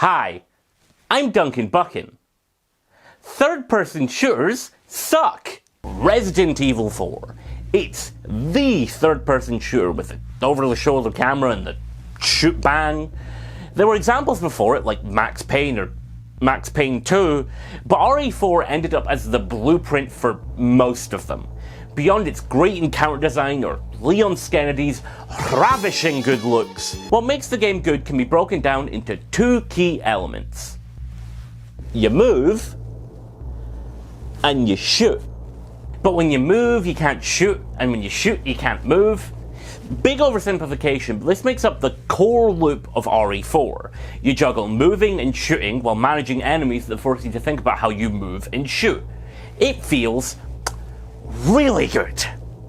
Hi, I'm Duncan Buchan. Third-person shooters suck. Resident Evil 4. It's the third-person shooter with the over-the-shoulder camera and the shoot bang. There were examples before it, like Max Payne or Max Payne 2, but RE4 ended up as the blueprint for most of them. Beyond its great encounter design or Leon Kennedy's ravishing good looks, what makes the game good can be broken down into two key elements. You move, and you shoot. But when you move, you can't shoot, and when you shoot, you can't move. Big oversimplification, but this makes up the core loop of RE4. You juggle moving and shooting while managing enemies that force you to think about how you move and shoot. It feels really good.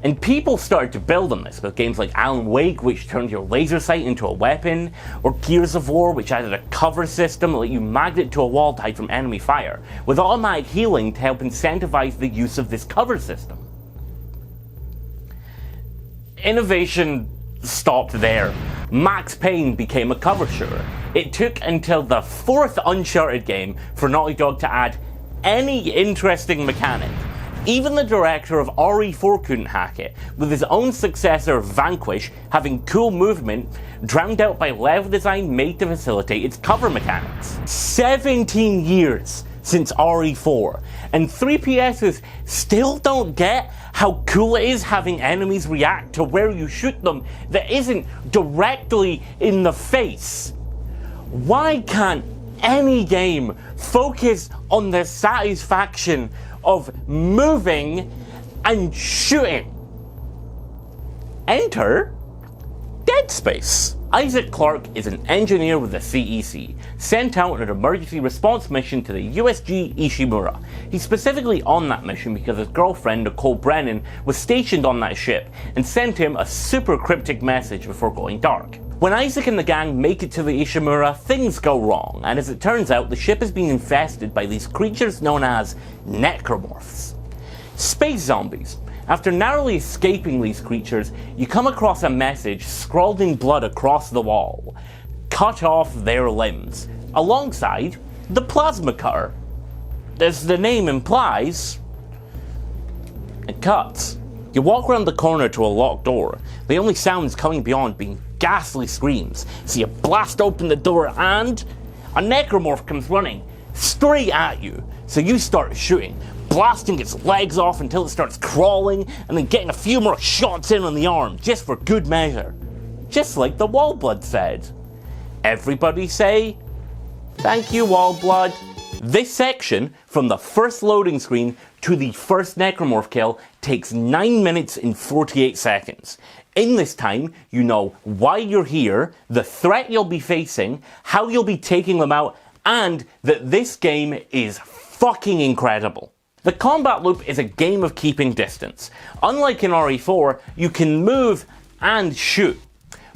And people started to build on this with games like Alan Wake, which turned your laser sight into a weapon, or Gears of War, which added a cover system that let you magnet to a wall to hide from enemy fire, with automatic healing to help incentivize the use of this cover system. Innovation stopped there. Max Payne became a cover shooter. It took until the fourth Uncharted game for Naughty Dog to add any interesting mechanic. Even the director of RE4 couldn't hack it, with his own successor Vanquish having cool movement drowned out by level design made to facilitate its cover mechanics. 17 years since RE4, and 3PSs still don't get how cool it is having enemies react to where you shoot them that isn't directly in the face. Why can't any game focus on the satisfaction of moving and shooting? Enter Dead Space. Isaac Clarke is an engineer with the CEC, sent out on an emergency response mission to the USG Ishimura. He's specifically on that mission because his girlfriend, Nicole Brennan, was stationed on that ship and sent him a super cryptic message before going dark. When Isaac and the gang make it to the Ishimura, things go wrong, and as it turns out, the ship is being infested by these creatures known as necromorphs. Space zombies. After narrowly escaping these creatures, you come across a message scrawled in blood across the wall. Cut off their limbs, alongside the plasma cutter. As the name implies, it cuts. You walk around the corner to a locked door, the only sounds coming beyond being ghastly screams. So you blast open the door and a necromorph comes running straight at you. So you start shooting, blasting its legs off until it starts crawling, and then getting a few more shots in on the arm, just for good measure. Just like the Wallblood said. Everybody say, thank you, Wallblood. This section, from the first loading screen to the first necromorph kill, takes 9 minutes and 48 seconds. In this time, you know why you're here, the threat you'll be facing, how you'll be taking them out, and that this game is fucking incredible. The combat loop is a game of keeping distance. Unlike in RE4, you can move and shoot.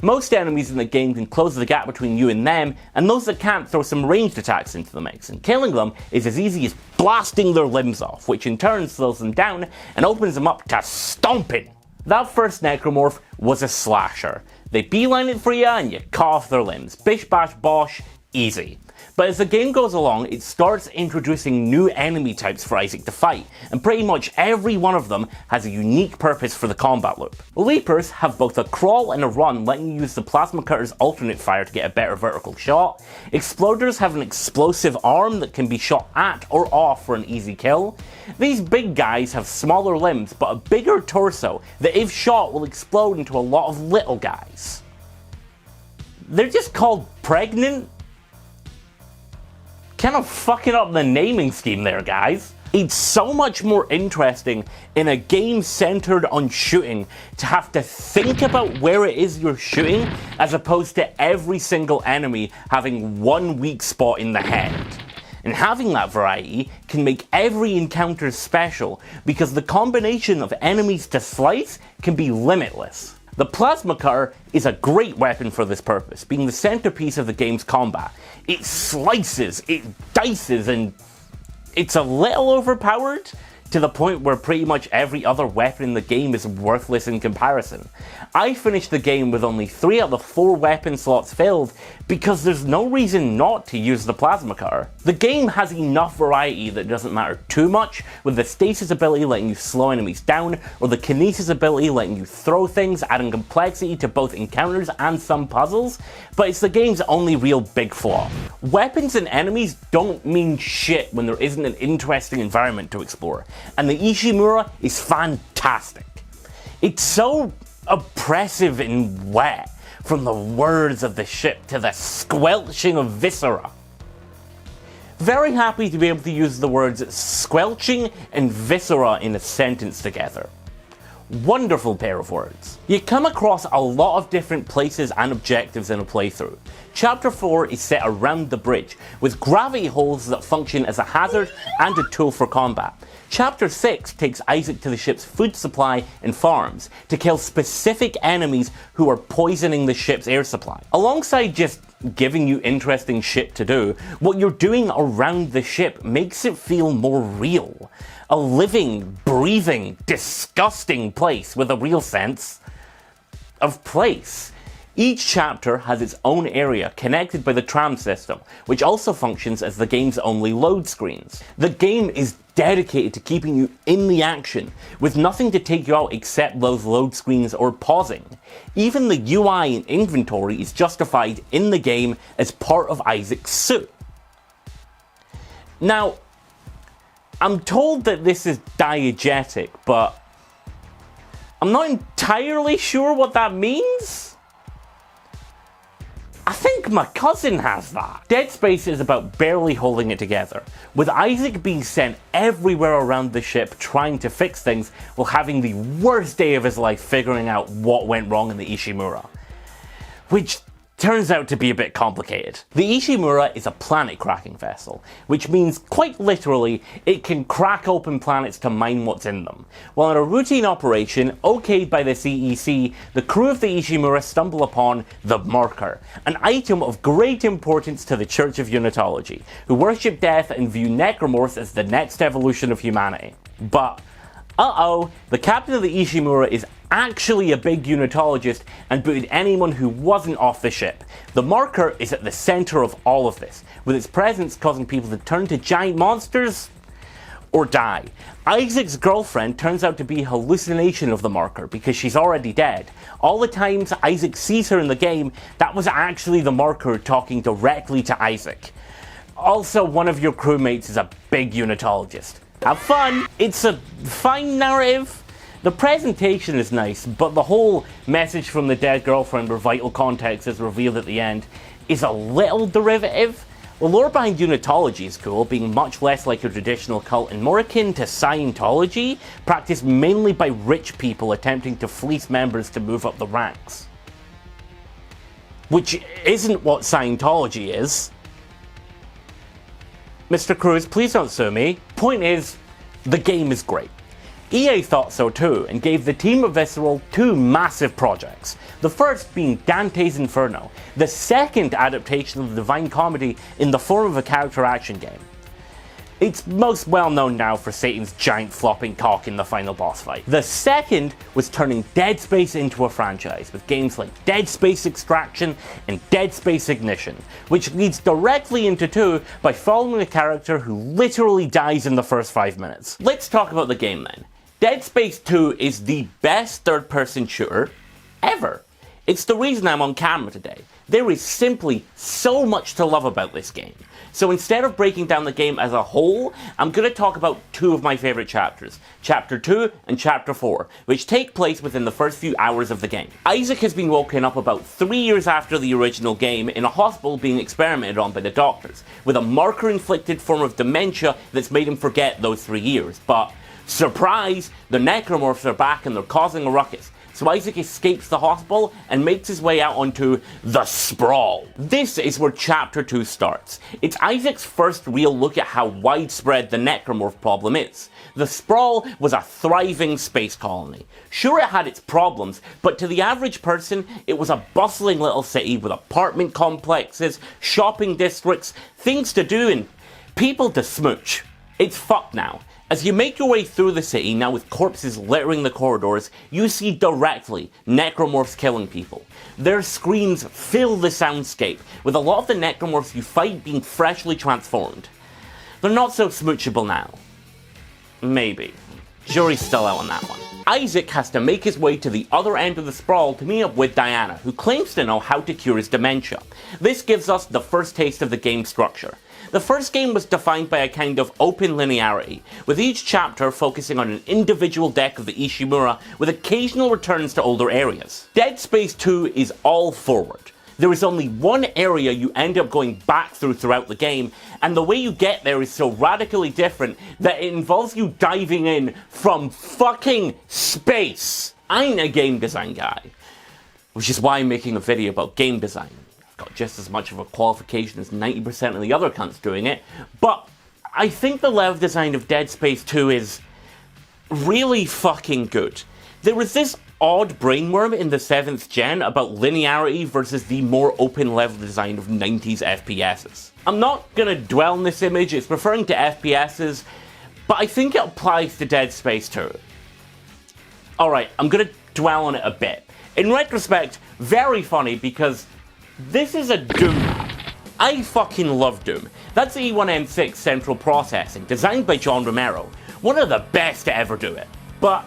Most enemies in the game can close the gap between you and them, and those that can't throw some ranged attacks into the mix, and killing them is as easy as blasting their limbs off, which in turn slows them down and opens them up to stomping. That first necromorph was a slasher. They beeline it for you and you cut off their limbs. Bish bash bosh, easy. But as the game goes along, it starts introducing new enemy types for Isaac to fight, and pretty much every one of them has a unique purpose for the combat loop. Leapers have both a crawl and a run, letting you use the plasma cutter's alternate fire to get a better vertical shot. Exploders have an explosive arm that can be shot at or off for an easy kill. These big guys have smaller limbs, but a bigger torso that if shot will explode into a lot of little guys. They're just called pregnant? Kind of fucking up the naming scheme there, guys. It's so much more interesting in a game centered on shooting to have to think about where it is you're shooting, as opposed to every single enemy having one weak spot in the head. And having that variety can make every encounter special, because the combination of enemies to slice can be limitless. The plasma cutter is a great weapon for this purpose, being the centerpiece of the game's combat. It slices, it dices, and it's a little overpowered. to the point where pretty much every other weapon in the game is worthless in comparison. I finished the game with only 3 out of 4 weapon slots filled because there's no reason not to use the plasma cutter. The game has enough variety that doesn't matter too much, with the stasis ability letting you slow enemies down, or the kinesis ability letting you throw things, adding complexity to both encounters and some puzzles, but it's the game's only real big flaw. Weapons and enemies don't mean shit when there isn't an interesting environment to explore, and the Ishimura is fantastic. It's so oppressive and wet, from the words of the ship to the squelching of viscera. Very happy to be able to use the words squelching and viscera in a sentence together. Wonderful pair of words. You come across a lot of different places and objectives in a playthrough. Chapter 4 is set around the bridge, with gravity holes that function as a hazard and a tool for combat. Chapter 6 takes Isaac to the ship's food supply and farms to kill specific enemies who are poisoning the ship's air supply. Alongside just giving you interesting shit to do, what you're doing around the ship makes it feel more real. A living, breathing, disgusting place with a real sense of place. Each chapter has its own area connected by the tram system, which also functions as the game's only load screens. The game is dedicated to keeping you in the action, with nothing to take you out except those load screens or pausing. Even the UI and inventory is justified in the game as part of Isaac's suit. Now, I'm told that this is diegetic, but I'm not entirely sure what that means. I think my cousin has that. Dead Space is about barely holding it together, with Isaac being sent everywhere around the ship trying to fix things while having the worst day of his life figuring out what went wrong in the Ishimura. Which turns out to be a bit complicated. The Ishimura is a planet-cracking vessel, which means, quite literally, it can crack open planets to mine what's in them. While in a routine operation, okayed by the CEC, the crew of the Ishimura stumble upon the Marker, an item of great importance to the Church of Unitology, who worship death and view necromorphs as the next evolution of humanity. But the captain of the Ishimura is actually a big unitologist and booted anyone who wasn't off the ship. The Marker is at the center of all of this, with its presence causing people to turn to giant monsters or die. Isaac's girlfriend turns out to be a hallucination of the Marker because she's already dead. All the times Isaac sees her in the game, that was actually the Marker talking directly to Isaac. Also, one of your crewmates is a big unitologist. Have fun! It's a fine narrative. The presentation is nice, but the whole message from the dead girlfriend where vital context is revealed at the end is a little derivative. The lore behind Unitology is cool, being much less like a traditional cult and more akin to Scientology, practiced mainly by rich people attempting to fleece members to move up the ranks. Which isn't what Scientology is. Mr. Cruz, please don't sue me. Point is, the game is great. EA thought so too, and gave the team of Visceral 2 massive projects. The first being Dante's Inferno, the second adaptation of the Divine Comedy in the form of a character action game. It's most well known now for Satan's giant flopping cock in the final boss fight. The second was turning Dead Space into a franchise, with games like Dead Space Extraction and Dead Space Ignition, which leads directly into 2 by following a character who literally dies in the first 5 minutes. Let's talk about the game then. Dead Space 2 is the best third-person shooter ever. It's the reason I'm on camera today. There is simply so much to love about this game. So instead of breaking down the game as a whole, I'm going to talk about 2 of my favourite chapters, Chapter 2 and Chapter 4, which take place within the first few hours of the game. Isaac has been woken up about 3 years after the original game in a hospital being experimented on by the doctors, with a marker-inflicted form of dementia that's made him forget those 3 years. But surprise! The necromorphs are back and they're causing a ruckus. So Isaac escapes the hospital and makes his way out onto the Sprawl. This is where Chapter 2 starts. It's Isaac's first real look at how widespread the necromorph problem is. The Sprawl was a thriving space colony. Sure, it had its problems, but to the average person, it was a bustling little city with apartment complexes, shopping districts, things to do, and people to smooch. It's fucked now. As you make your way through the city, now with corpses littering the corridors, you see directly necromorphs killing people. Their screams fill the soundscape, with a lot of the necromorphs you fight being freshly transformed. They're not so smoochable now. Maybe. Jury's still out on that one. Isaac has to make his way to the other end of the sprawl to meet up with Diana, who claims to know how to cure his dementia. This gives us the first taste of the game structure. The first game was defined by a kind of open linearity, with each chapter focusing on an individual deck of the Ishimura with occasional returns to older areas. Dead Space 2 is all forward. There is only one area you end up going back throughout the game, and the way you get there is so radically different that it involves you diving in from fucking space. I ain't a game design guy, which is why I'm making a video about game design. Got just as much of a qualification as 90% of the other cunts doing it, but I think the level design of Dead Space 2 is really fucking good. There was this odd brainworm in the 7th gen about linearity versus the more open level design of 90s FPSs. I'm not gonna dwell on this image, it's referring to FPSs, but I think it applies to Dead Space 2. Alright, I'm gonna dwell on it a bit. In retrospect, very funny because this is a Doom map. I fucking love Doom. That's E1M6 central processing, designed by John Romero. One of the best to ever do it. But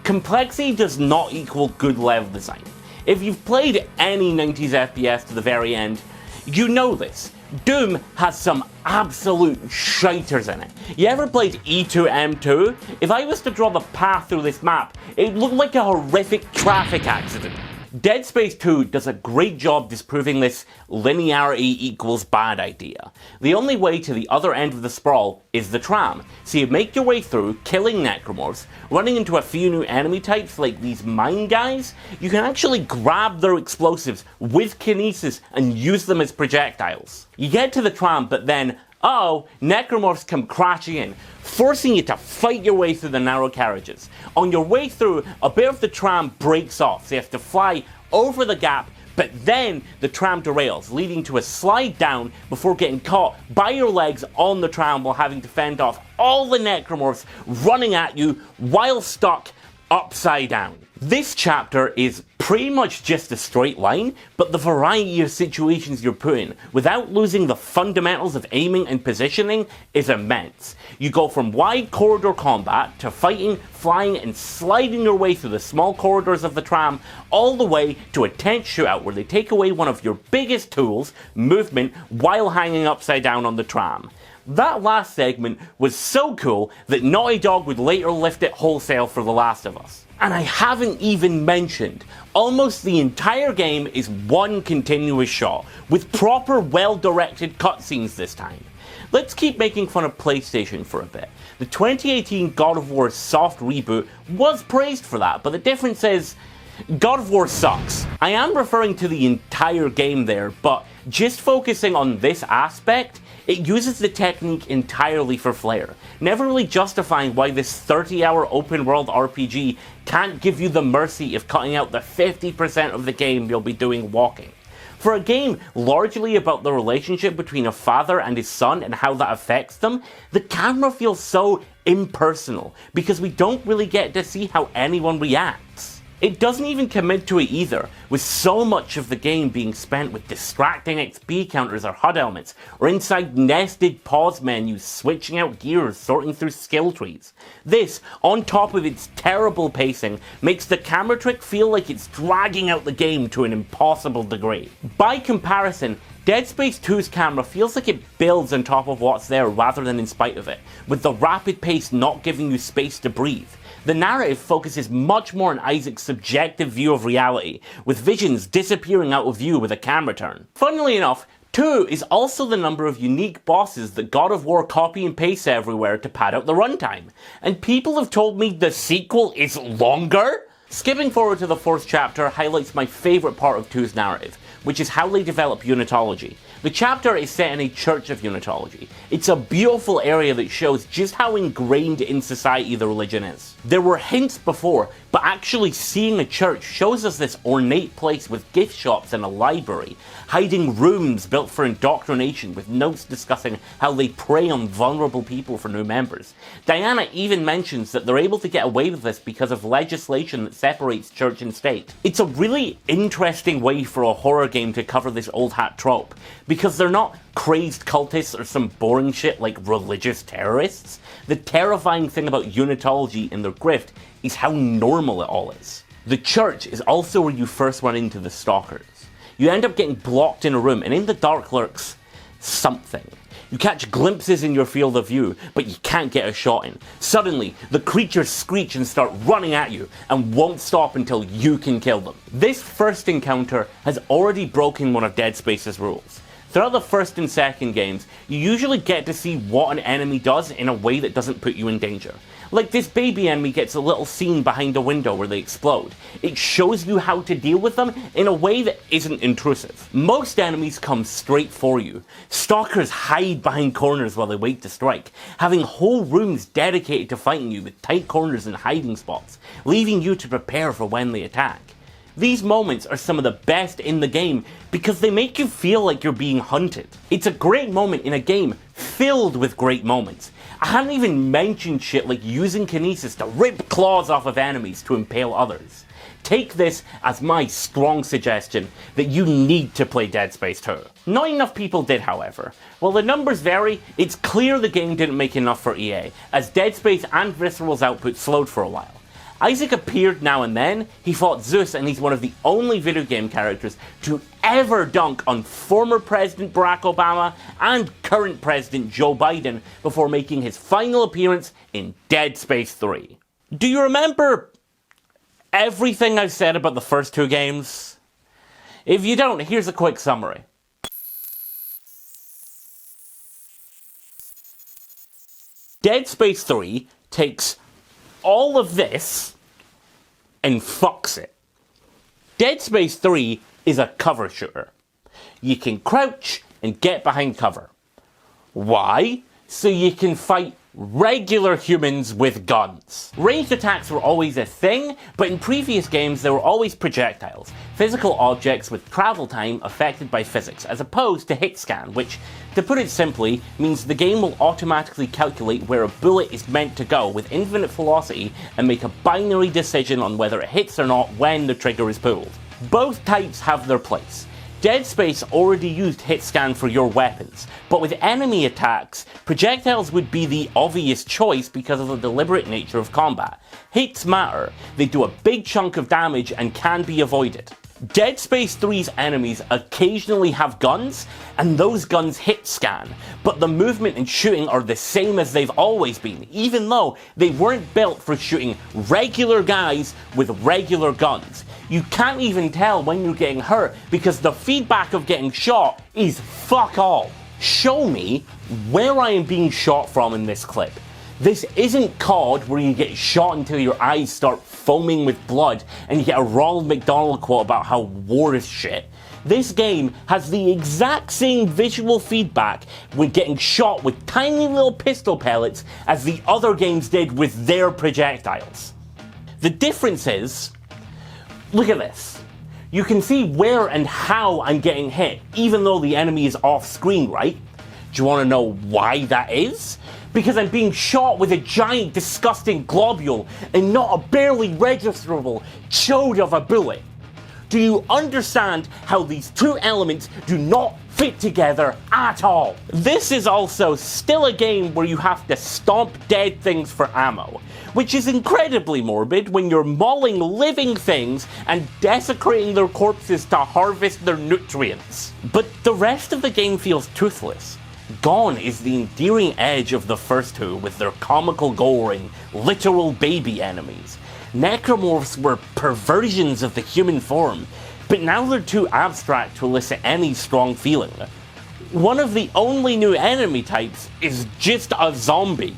complexity does not equal good level design. If you've played any 90s FPS to the very end, you know this. Doom has some absolute shiters in it. You ever played E2M2? If I was to draw the path through this map, it would look like a horrific traffic accident. Dead Space 2 does a great job disproving this linearity equals bad idea. The only way to the other end of the sprawl is the tram, so you make your way through, killing necromorphs, running into a few new enemy types like these mine guys. You can actually grab their explosives with kinesis and use them as projectiles. You get to the tram, but then necromorphs come crashing in, forcing you to fight your way through the narrow carriages. On your way through, a bit of the tram breaks off, so you have to fly over the gap, but then the tram derails, leading to a slide down before getting caught by your legs on the tram while having to fend off all the necromorphs running at you while stuck upside down. This chapter is pretty much just a straight line, but the variety of situations you're put in, without losing the fundamentals of aiming and positioning, is immense. You go from wide corridor combat to fighting, flying, and sliding your way through the small corridors of the tram, all the way to a tense shootout where they take away one of your biggest tools, movement, while hanging upside down on the tram. That last segment was so cool that Naughty Dog would later lift it wholesale for The Last of Us. And I haven't even mentioned, almost the entire game is one continuous shot, with proper well-directed cutscenes this time. Let's keep making fun of PlayStation for a bit. The 2018 God of War soft reboot was praised for that, but the difference is, God of War sucks. I am referring to the entire game there, but just focusing on this aspect, it uses the technique entirely for flair, never really justifying why this 30-hour open-world RPG can't give you the mercy of cutting out the 50% of the game you'll be doing walking. For a game largely about the relationship between a father and his son and how that affects them, the camera feels so impersonal because we don't really get to see how anyone reacts. It doesn't even commit to it either, with so much of the game being spent with distracting XP counters or HUD elements, or inside nested pause menus switching out gears, sorting through skill trees. This, on top of its terrible pacing, makes the camera trick feel like it's dragging out the game to an impossible degree. By comparison, Dead Space 2's camera feels like it builds on top of what's there rather than in spite of it, with the rapid pace not giving you space to breathe. The narrative focuses much more on Isaac's subjective view of reality, with visions disappearing out of view with a camera turn. Funnily enough, 2 is also the number of unique bosses that God of War copy and paste everywhere to pad out the runtime. And people have told me the sequel is longer? Skipping forward to the 4th chapter highlights my favourite part of 2's narrative, which is how they develop unitology. The chapter is set in a church of unitology. It's a beautiful area that shows just how ingrained in society the religion is. There were hints before, but actually seeing a church shows us this ornate place with gift shops and a library, hiding rooms built for indoctrination with notes discussing how they prey on vulnerable people for new members. Diana even mentions that they're able to get away with this because of legislation that separates church and state. It's a really interesting way for a horror game to cover this old hat trope, because they're not crazed cultists or some boring shit like religious terrorists. The terrifying thing about Unitology and their grift is how normal it all is. The church is also where you first run into the stalkers. You end up getting blocked in a room, and in the dark lurks something. You catch glimpses in your field of view, but you can't get a shot in. Suddenly, the creatures screech and start running at you, and won't stop until you can kill them. This first encounter has already broken one of Dead Space's rules. Throughout the first and second games, you usually get to see what an enemy does in a way that doesn't put you in danger. Like this baby enemy gets a little scene behind a window where they explode. It shows you how to deal with them in a way that isn't intrusive. Most enemies come straight for you. Stalkers hide behind corners while they wait to strike, having whole rooms dedicated to fighting you with tight corners and hiding spots, leaving you to prepare for when they attack. These moments are some of the best in the game because they make you feel like you're being hunted. It's a great moment in a game filled with great moments. I hadn't even mentioned shit like using kinesis to rip claws off of enemies to impale others. Take this as my strong suggestion that you need to play Dead Space 2. Not enough people did, however. While the numbers vary, it's clear the game didn't make enough for EA, as Dead Space and Visceral's output slowed for a while. Isaac appeared now and then, he fought Zeus, and he's one of the only video game characters to ever dunk on former President Barack Obama and current President Joe Biden before making his final appearance in Dead Space 3. Do you remember everything I've said about the first two games? If you don't, here's a quick summary. Dead Space 3 takes all of this and fucks it. Dead Space 3 is a cover shooter. You can crouch and get behind cover. Why? So you can fight regular humans with guns. Ranged attacks were always a thing, but in previous games they were always projectiles, physical objects with travel time affected by physics, as opposed to hit scan, which, to put it simply, means the game will automatically calculate where a bullet is meant to go with infinite velocity and make a binary decision on whether it hits or not when the trigger is pulled. Both types have their place. Dead Space already used hit scan for your weapons, but with enemy attacks, projectiles would be the obvious choice because of the deliberate nature of combat. Hits matter, they do a big chunk of damage and can be avoided. Dead Space 3's enemies occasionally have guns, and those guns hit scan, but the movement and shooting are the same as they've always been, even though they weren't built for shooting regular guys with regular guns. You can't even tell when you're getting hurt because the feedback of getting shot is fuck all. Show me where I am being shot from in this clip. This isn't COD where you get shot until your eyes start foaming with blood and you get a Ronald McDonald quote about how war is shit. This game has the exact same visual feedback when getting shot with tiny little pistol pellets as the other games did with their projectiles. The difference is, look at this. You can see where and how I'm getting hit, even though the enemy is off screen, right? Do you want to know why that is? Because I'm being shot with a giant, disgusting globule and not a barely registerable chode of a bullet. Do you understand how these two elements do not fit together at all? This is also still a game where you have to stomp dead things for ammo, which is incredibly morbid when you're mauling living things and desecrating their corpses to harvest their nutrients. But the rest of the game feels toothless. Gone is the endearing edge of the first two with their comical goring, literal baby enemies. Necromorphs were perversions of the human form, but now they're too abstract to elicit any strong feeling. One of the only new enemy types is just a zombie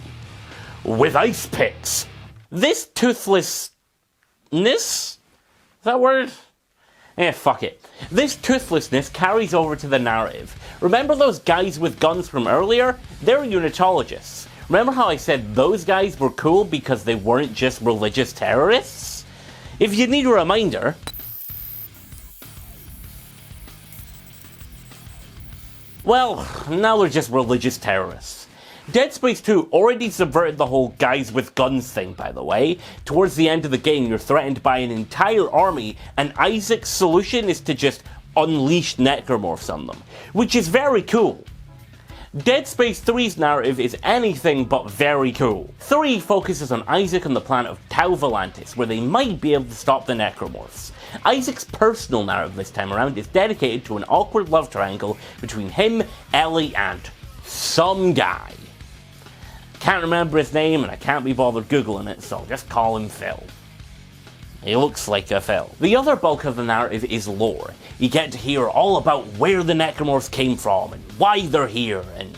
with ice picks. This toothlessness? Is that a word? Fuck it. This toothlessness carries over to the narrative. Remember those guys with guns from earlier? They're unitologists. Remember how I said those guys were cool because they weren't just religious terrorists? If you need a reminder, well, now they're just religious terrorists. Dead Space 2 already subverted the whole guys with guns thing, by the way. Towards the end of the game, you're threatened by an entire army, and Isaac's solution is to just unleash necromorphs on them, which is very cool. Dead Space 3's narrative is anything but very cool. 3 focuses on Isaac on the planet of Tau Volantis, where they might be able to stop the necromorphs. Isaac's personal narrative this time around is dedicated to an awkward love triangle between him, Ellie, and some guy. Can't remember his name and I can't be bothered googling it, so I'll just call him Phil. He looks like a Phil. The other bulk of the narrative is lore. You get to hear all about where the necromorphs came from and why they're here, and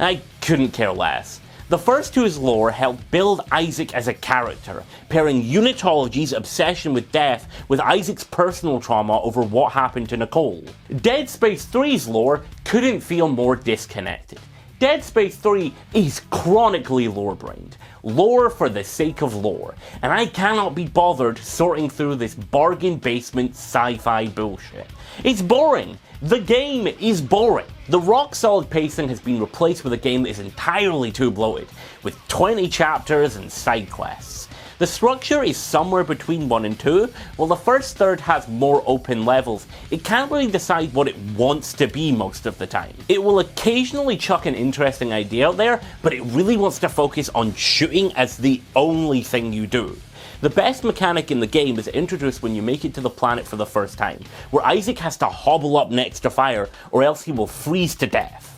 I couldn't care less. The first 2's lore helped build Isaac as a character, pairing Unitology's obsession with death with Isaac's personal trauma over what happened to Nicole. Dead Space 3's lore couldn't feel more disconnected. Dead Space 3 is chronically lore-brained. Lore for the sake of lore, and I cannot be bothered sorting through this bargain basement sci-fi bullshit. It's boring. The game is boring. The rock-solid pacing has been replaced with a game that is entirely too bloated, with 20 chapters and side quests. The structure is somewhere between 1 and 2, while the first third has more open levels. It can't really decide what it wants to be most of the time. It will occasionally chuck an interesting idea out there, but it really wants to focus on shooting as the only thing you do. The best mechanic in the game is introduced when you make it to the planet for the first time, where Isaac has to hobble up next to fire or else he will freeze to death.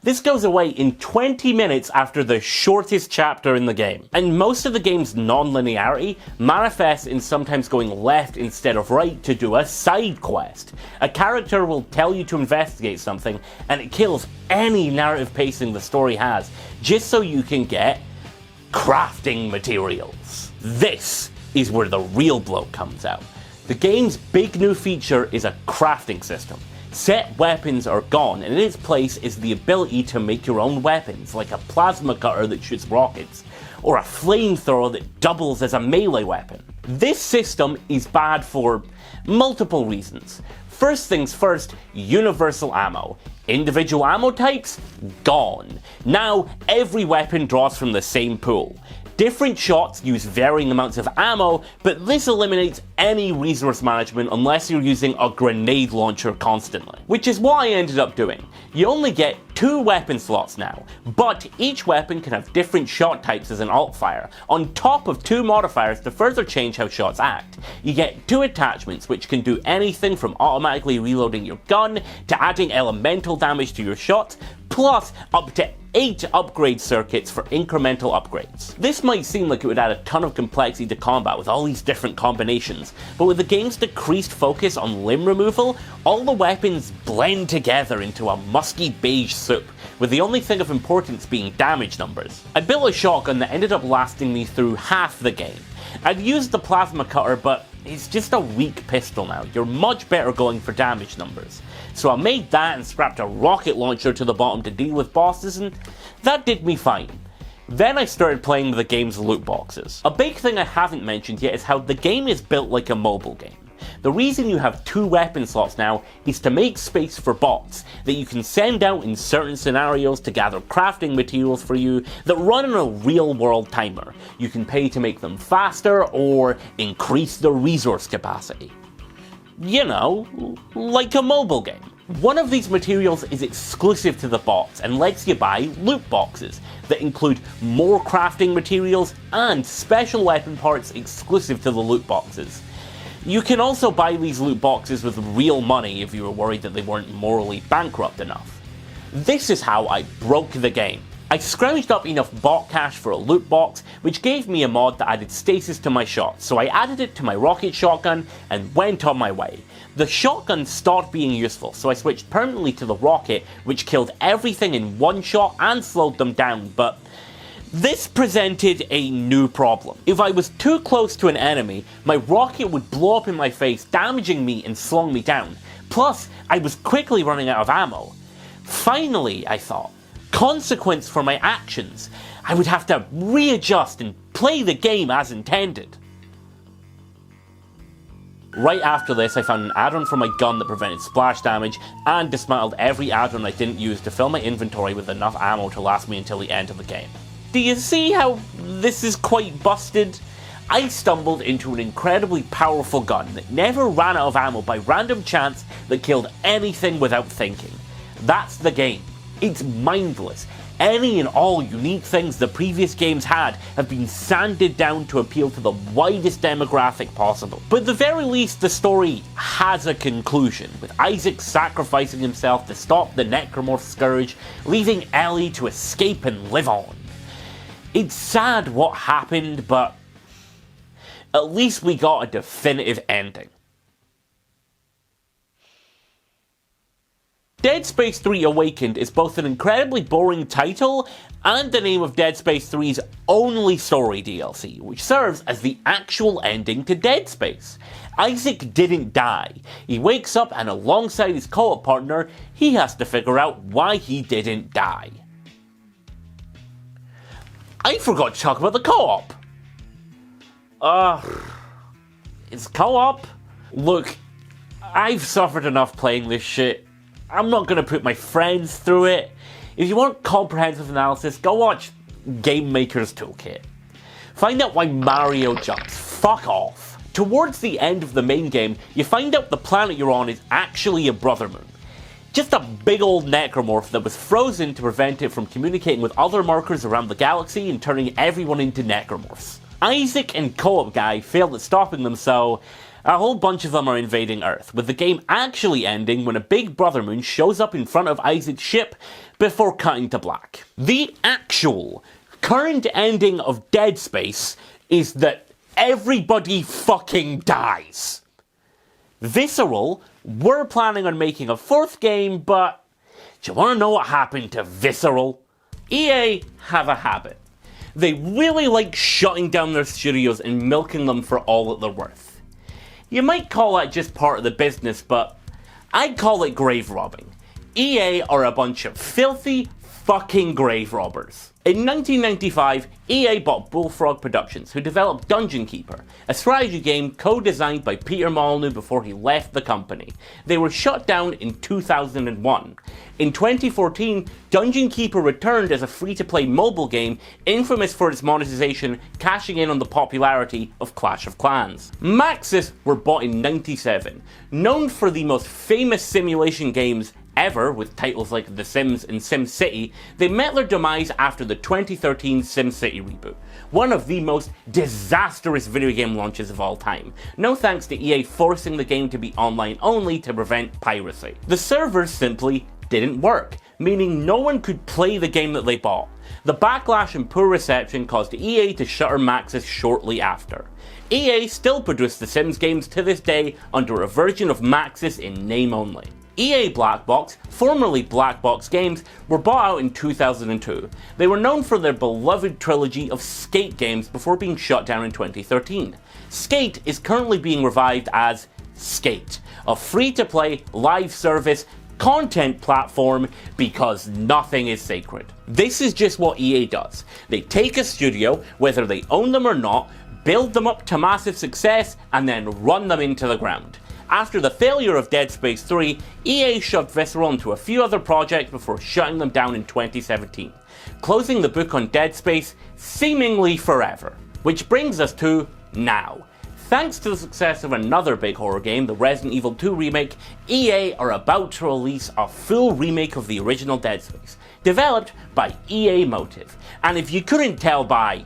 This goes away in 20 minutes after the shortest chapter in the game, and most of the game's non-linearity manifests in sometimes going left instead of right to do a side quest. A character will tell you to investigate something, and it kills any narrative pacing the story has, just so you can get crafting materials. This is where the real blow comes out. The game's big new feature is a crafting system. Set weapons are gone, and in its place is the ability to make your own weapons, like a plasma cutter that shoots rockets, or a flamethrower that doubles as a melee weapon. This system is bad for multiple reasons. First things first, universal ammo. Individual ammo types? Gone. Now, every weapon draws from the same pool. Different shots use varying amounts of ammo, but this eliminates any resource management unless you're using a grenade launcher constantly. Which is what I ended up doing. You only get 2 weapon slots now, but each weapon can have different shot types as an alt fire, on top of 2 modifiers to further change how shots act. You get 2 attachments which can do anything from automatically reloading your gun to adding elemental damage to your shots, plus up to 8 upgrade circuits for incremental upgrades. This might seem like it would add a ton of complexity to combat with all these different combinations, but with the game's decreased focus on limb removal, all the weapons blend together into a musky beige soup, with the only thing of importance being damage numbers. I built a shotgun that ended up lasting me through half the game. I'd used the plasma cutter, but it's just a weak pistol now. You're much better going for damage numbers. So I made that and strapped a rocket launcher to the bottom to deal with bosses, and that did me fine. Then I started playing with the game's loot boxes. A big thing I haven't mentioned yet is how the game is built like a mobile game. The reason you have 2 weapon slots now is to make space for bots that you can send out in certain scenarios to gather crafting materials for you that run on a real world timer. You can pay to make them faster or increase their resource capacity. You know, like a mobile game. One of these materials is exclusive to the bots and lets you buy loot boxes that include more crafting materials and special weapon parts exclusive to the loot boxes. You can also buy these loot boxes with real money if you were worried that they weren't morally bankrupt enough. This is how I broke the game. I scrounged up enough bot cash for a loot box, which gave me a mod that added stasis to my shots, so I added it to my rocket shotgun and went on my way. The shotgun stopped being useful, so I switched permanently to the rocket, which killed everything in one shot and slowed them down, but this presented a new problem. If I was too close to an enemy, my rocket would blow up in my face, damaging me and slowing me down. Plus, I was quickly running out of ammo. Finally, I thought, consequence for my actions. I would have to readjust and play the game as intended. Right after this, I found an add-on for my gun that prevented splash damage, and dismantled every add-on I didn't use to fill my inventory with enough ammo to last me until the end of the game. Do you see how this is quite busted? I stumbled into an incredibly powerful gun that never ran out of ammo by random chance that killed anything without thinking. That's the game. It's mindless. Any and all unique things the previous games had have been sanded down to appeal to the widest demographic possible. But at the very least, the story has a conclusion, with Isaac sacrificing himself to stop the Necromorph Scourge, leaving Ellie to escape and live on. It's sad what happened, but at least we got a definitive ending. Dead Space 3 Awakened is both an incredibly boring title and the name of Dead Space 3's only story DLC, which serves as the actual ending to Dead Space. Isaac didn't die. He wakes up and alongside his co-op partner, he has to figure out why he didn't die. I forgot to talk about the co-op. It's co-op? Look, I've suffered enough playing this shit. I'm not going to put my friends through it. If you want comprehensive analysis, go watch Game Maker's Toolkit. Find out why Mario jumps. Fuck off. Towards the end of the main game, you find out the planet you're on is actually a brother moon. Just a big old necromorph that was frozen to prevent it from communicating with other markers around the galaxy and turning everyone into necromorphs. Isaac and co-op guy failed at stopping them, so a whole bunch of them are invading Earth, with the game actually ending when a big brother moon shows up in front of Isaac's ship before cutting to black. The actual current ending of Dead Space is that everybody fucking dies. Visceral were planning on making a fourth game, but do you want to know what happened to Visceral? EA have a habit. They really like shutting down their studios and milking them for all that they're worth. You might call that just part of the business, but I'd call it grave robbing. EA are a bunch of filthy fucking grave robbers. In 1995, EA bought Bullfrog Productions, who developed Dungeon Keeper, a strategy game co-designed by Peter Molyneux before he left the company. They were shut down in 2001. In 2014, Dungeon Keeper returned as a free-to-play mobile game, infamous for its monetization, cashing in on the popularity of Clash of Clans. Maxis were bought in 97, known for the most famous simulation games ever, with titles like The Sims and SimCity. They met their demise after the 2013 SimCity reboot, one of the most disastrous video game launches of all time. No thanks to EA forcing the game to be online only to prevent piracy. The servers simply didn't work, meaning no one could play the game that they bought. The backlash and poor reception caused EA to shutter Maxis shortly after. EA still produce The Sims games to this day under a version of Maxis in name only. EA Black Box, formerly Black Box Games, were bought out in 2002. They were known for their beloved trilogy of Skate games before being shut down in 2013. Skate is currently being revived as Skate, a free-to-play live service content platform because nothing is sacred. This is just what EA does. They take a studio, whether they own them or not, build them up to massive success, and then run them into the ground. After the failure of Dead Space 3, EA shoved Visceral into a few other projects before shutting them down in 2017, closing the book on Dead Space seemingly forever. Which brings us to now. Thanks to the success of another big horror game, the Resident Evil 2 remake, EA are about to release a full remake of the original Dead Space, developed by EA Motive. And if you couldn't tell by,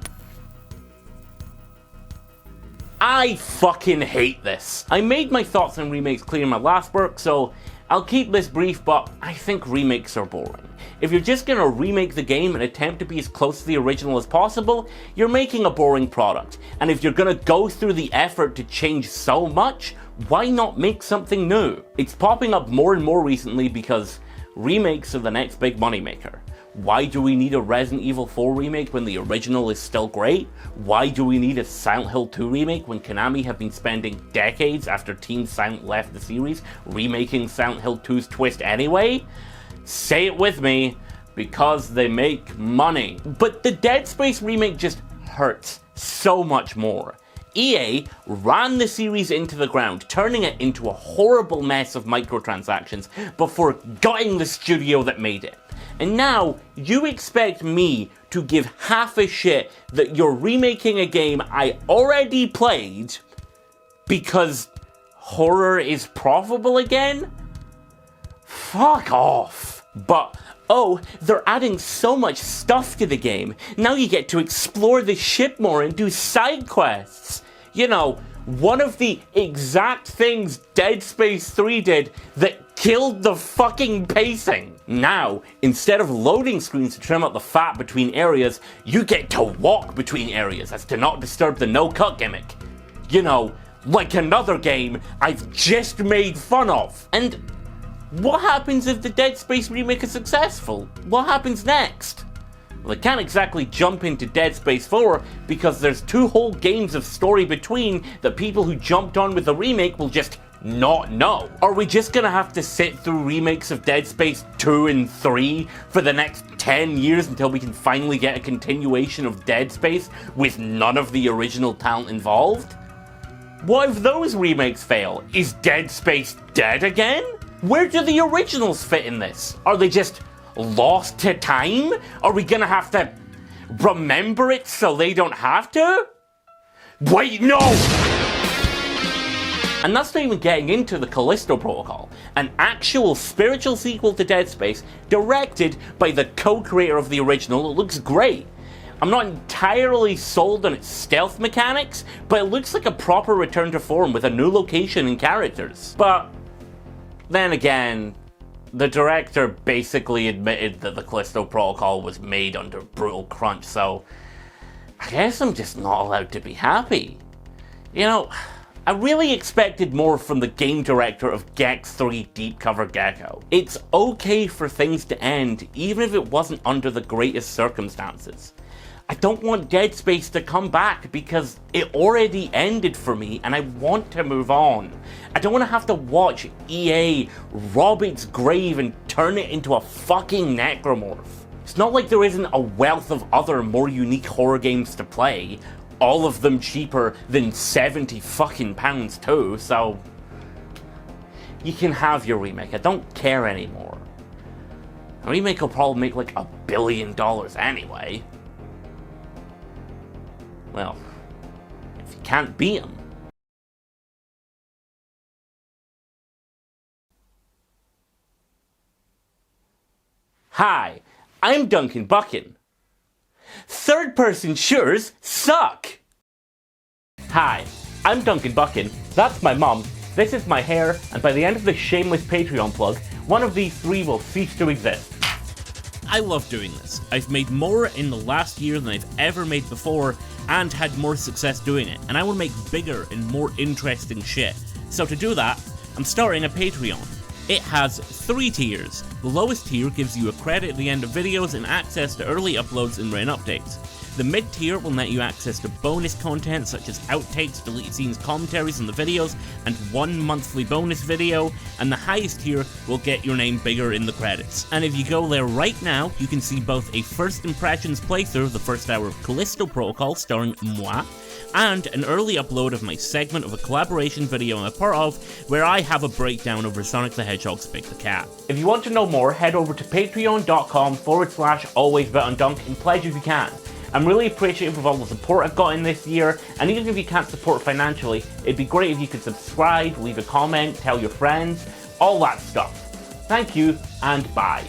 I fucking hate this. I made my thoughts on remakes clear in my last work, so I'll keep this brief, but I think remakes are boring. If you're just gonna remake the game and attempt to be as close to the original as possible, you're making a boring product. And if you're gonna go through the effort to change so much, why not make something new? It's popping up more and more recently because remakes are the next big moneymaker. Why do we need a Resident Evil 4 remake when the original is still great? Why do we need a Silent Hill 2 remake when Konami have been spending decades after Team Silent left the series remaking Silent Hill 2's twist anyway? Say it with me, Because they make money. But the Dead Space remake just hurts so much more. EA ran the series into the ground, turning it into a horrible mess of microtransactions before gutting the studio that made it. And now, you expect me to give half a shit that you're remaking a game I already played because horror is profitable again? Fuck off. But, oh, they're adding so much stuff to the game. Now you get to explore the ship more and do side quests. You know, one of the exact things Dead Space 3 did that killed the fucking pacing. Now, instead of loading screens to trim out the fat between areas, you get to walk between areas as to not disturb the no-cut gimmick. You know, like another game I've just made fun of. And what happens if the Dead Space remake is successful? What happens next? Well, I can't exactly jump into Dead Space 4 because there's 2 whole games of story between that people who jumped on with the remake will just not know. Are we just gonna have to sit through remakes of Dead Space 2 and 3 for the next 10 years until we can finally get a continuation of Dead Space with none of the original talent involved? What if those remakes fail? Is Dead Space dead again? Where do the originals fit in this? Are they just lost to time? Are we gonna have to remember it so they don't have to? Wait, no! And that's not even getting into the Callisto Protocol, an actual spiritual sequel to Dead Space, directed by the co-creator of the original. It looks great. I'm not entirely sold on its stealth mechanics, but it looks like a proper return to form with a new location and characters. But then again, the director basically admitted that the Callisto Protocol was made under brutal crunch, so I guess I'm just not allowed to be happy. You know, I really expected more from the game director of Gex 3 Deep Cover Gecko. It's okay for things to end, even if it wasn't under the greatest circumstances. I don't want Dead Space to come back because it already ended for me and I want to move on. I don't want to have to watch EA rob its grave and turn it into a fucking necromorph. It's not like there isn't a wealth of other more unique horror games to play, all of them cheaper than £70 fucking pounds too, so you can have your remake. I don't care anymore. A remake will probably make like $1 billion anyway. Well, if you can't beat them. Hi, I'm Duncan Buchan. Third-person shooters suck! Hi, I'm Duncan Buchan. That's my mum. This is my hair, and by the end of this shameless Patreon plug, one of these 3 will cease to exist. I love doing this. I've made more in the last year than I've ever made before, and had more success doing it, and I want to make bigger and more interesting shit. So to do that, I'm starting a Patreon. It has 3 tiers. The lowest tier gives you a credit at the end of videos and access to early uploads and rain updates. The mid tier will net you access to bonus content such as outtakes, deleted scenes, commentaries on the videos, and 1 monthly bonus video, and the highest tier will get your name bigger in the credits. And if you go there right now, you can see both a first impressions playthrough of the first hour of Callisto Protocol starring moi, and an early upload of my segment of a collaboration video I'm a part of, where I have a breakdown over Sonic the Hedgehog's Big the Cat. If you want to know more, head over to patreon.com/alwaysbetondunk and pledge if you can. I'm really appreciative of all the support I've gotten this year, and even if you can't support financially, it'd be great if you could subscribe, leave a comment, tell your friends, all that stuff. Thank you, and bye.